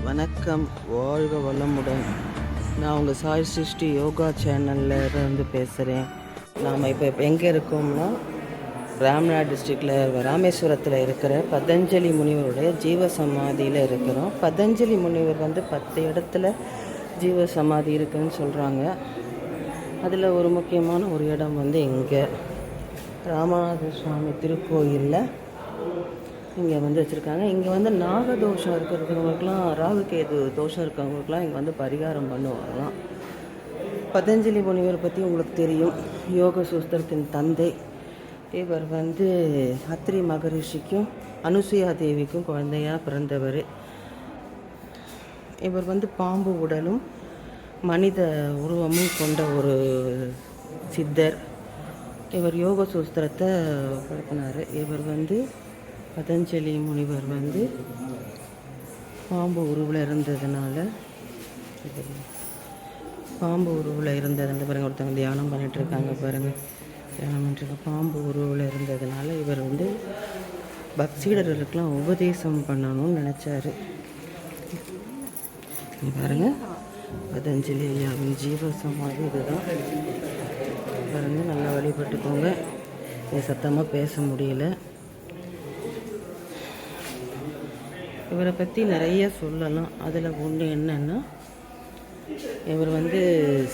வணக்கம், வாழ்க வளமுடன். நான் உங்கள் சாய் சிருஷ்டி யோகா சேனலில் இருந்து பேசுகிறேன். நாம் இப்போ எங்கே இருக்கோம்னா ராம்நாத் டிஸ்ட்ரிக்டில் ராமேஸ்வரத்தில் இருக்கிற பதஞ்சலி முனிவருடைய ஜீவ சமாதியில் இருக்கிறோம். பதஞ்சலி முனிவர் 10 இடத்துல ஜீவ சமாதி இருக்குதுன்னு சொல்கிறாங்க. அதில் ஒரு முக்கியமான ஒரு இடம் இங்கே ராமநாத சுவாமி திருக்கோயிலில் இங்கே வச்சுருக்காங்க. இங்கே நாகதோஷம் இருக்கிறவங்களுக்குலாம், ராகு கேது தோஷம் இருக்கிறவங்களுக்குலாம் இங்கே பரிகாரம் பண்ணுவாங்களாம். பதஞ்சலி முனிவர் பற்றி உங்களுக்கு தெரியும், யோக சூஸ்திரத்தின் தந்தை. இவர் அத்ரி மகரிஷிக்கும் அனுசுயா தேவிக்கும் குழந்தையாக பிறந்தவர். இவர் பாம்பு உடலும் மனித உருவமும் கொண்ட ஒரு சித்தர். இவர் யோக சூஸ்திரத்தை படுத்தினார். இவர் பதஞ்சலி முனிவர் பாம்பு உருவில் இருந்ததுனால பாருங்கள், ஒருத்தவங்க தியானம் பண்ணிகிட்ருக்காங்க பாருங்கள், தியானம் பண்ணிட்டுருக்க பாம்பு உருவில் இருந்ததுனால இவர் பக்தீடர்களுக்கெல்லாம் உபதேசம் பண்ணணும்னு நினச்சாரு. பாருங்கள், பதஞ்சலி ஐயாவின் ஜீவ சமாதி இதுதான் பாருங்கள். நல்லா வழிபட்டுக்கோங்க. சத்தமாக பேச முடியல. இவரை பற்றி நிறைய சொல்லலாம். அதில் ஒன்று என்னென்னா, இவர்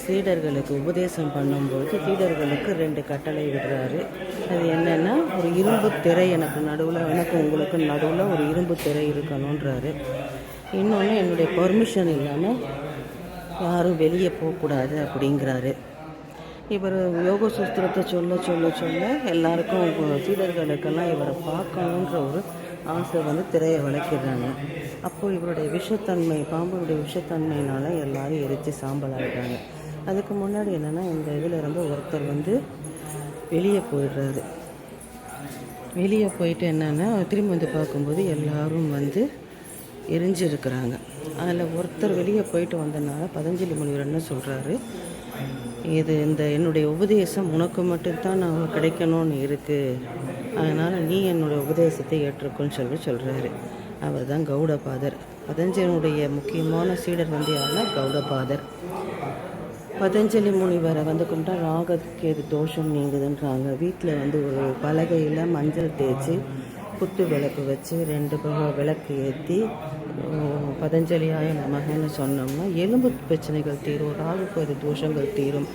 சீடர்களுக்கு உபதேசம் பண்ணும்போது சீடர்களுக்கு 2 கட்டளை விடுறாரு. அது என்னென்னா, ஒரு இரும்பு திரை எனக்கும் உங்களுக்கு நடுவில் ஒரு இரும்பு திரை இருக்கணுன்றாரு. இன்னொன்று, என்னுடைய பர்மிஷன் இல்லாமல் யாரும் வெளியே போகக்கூடாது அப்படிங்கிறாரு. இவர் யோக சூஸ்திரத்தை சொல்ல சொல்ல சொல்ல எல்லாருக்கும், சீடர்களுக்கெல்லாம் இவரை பார்க்கணுன்ற ஒரு ஆசை திரையை வளைக்கிறாங்க. அப்போது இவருடைய விஷத்தன்மை, பாம்புடைய விஷத்தன்மையினால் எல்லாரும் எரித்து சாம்பல் ஆகிட்டாங்க. அதுக்கு முன்னாடி என்னென்னா, இந்த இதில் இருந்து ஒருத்தர் வெளியே போயிடுறாரு. வெளியே போயிட்டு என்னென்னா, திரும்பி பார்க்கும்போது எல்லோரும் எரிஞ்சிருக்கிறாங்க. அதில் ஒருத்தர் வெளியே போயிட்டு வந்தனால பதஞ்சலி முனிவர் என்ன சொல்கிறாரு, என்னுடைய உபதேசம் உனக்கு மட்டும்தான் நான் கிடைக்கணும்னு இருக்குது, அதனால் நீ என்னுடைய உபதேசத்தை ஏற்றுக்கொள்னு சொல்கிறாரு. அவர் தான் கௌடபாதர். பதஞ்சலியுடைய முக்கியமான சீடர் யாருன்னா கௌடபாதர். பதஞ்சலி முனிவரை கும்பிட்டா ராகக்கேது தோஷம் நீங்குதுன்றாங்க. வீட்டில் ஒரு பலகையில் மஞ்சள் தேய்ச்சி குத்து விளக்கு வச்சு 2 விளக்கு ஏற்றி பதஞ்சலியாய நமகன்னு சொன்னோம்னா எலும்பு பிரச்சனைகள் தீரும், ராகுக்கேது தோஷங்கள் தீரும்,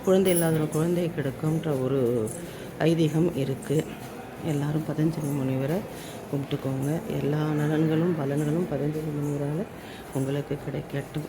குழந்தை இல்லாத குழந்தை கிடைக்கும்ன்ற ஒரு ஐதீகம் இருக்குது. எல்லாரும் பதஞ்சலி முனிவரை கும்பிட்டுக்கோங்க. எல்லா நலன்களும் பலன்களும் பதஞ்சலி முனிவரால் உங்களுக்கு கிடைக்கட்டும்.